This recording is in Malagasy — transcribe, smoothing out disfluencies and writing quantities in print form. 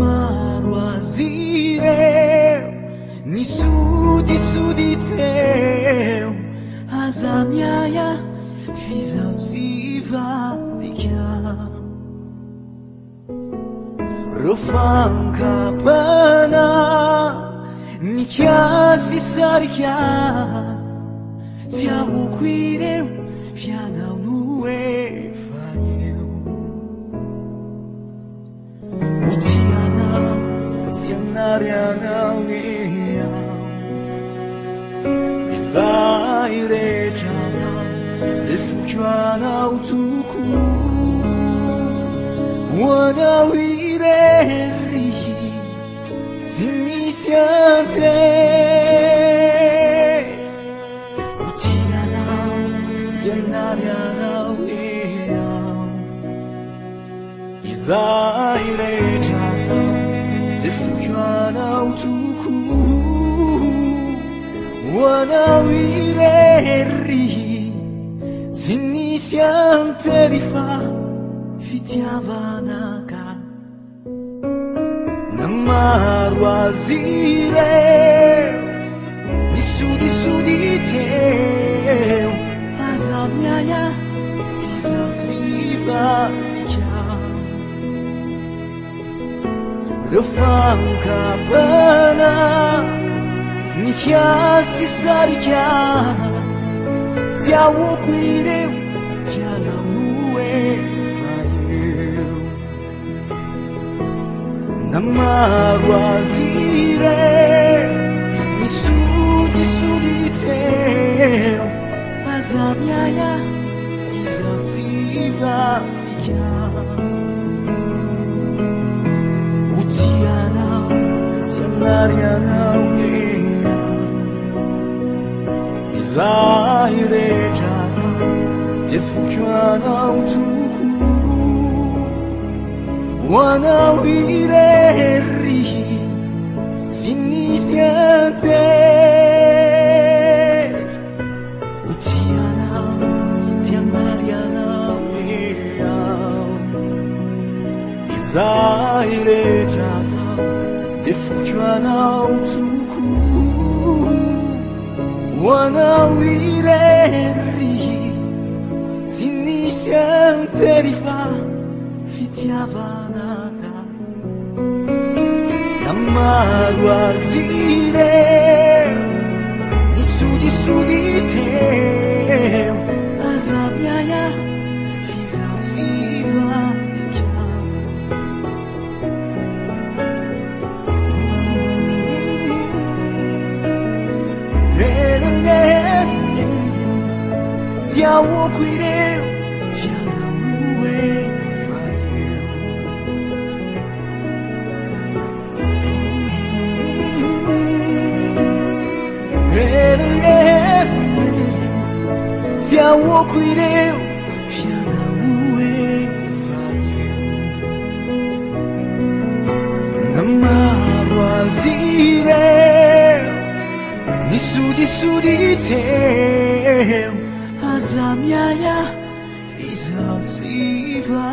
Maruazire ni sudi sudi teu azamiaya fizautiva dikya Rofanka pana nikya sisarkya Tiawo quireu fianau nue faieu Utianau tianarianau niau Ivaire jatau defujuanau tuku Wanau ireri sinisiante Tianarianau niau Ivaire jatau defujuanau tuku Wanau ireri sinisiante rifa fitiavanaka Namaruazire nisudi sudi teu azamiaya fizautiva dikya Rofanka pana nikya sisarkya Tiawo quireu fianau nue faieu Namaruazire nisudi sudi teu azamiaya fizautiva dikya Utianau tianarianau niau Ivaire jatau defujuanau tuku Wanau ireri sinisiante Utianau tianarianau niau Ivaire jatau defujuanau tuku Wanau ireri sinisiante rifa fitiavanaka Namaruazire nisudi sudi teu azamiaya fizautiva dikya Tiawo quireu fianau nue faieu Tiawo quireu fianau nue faieu Namaruazire nisudi sudi teu azamiaya fizautiva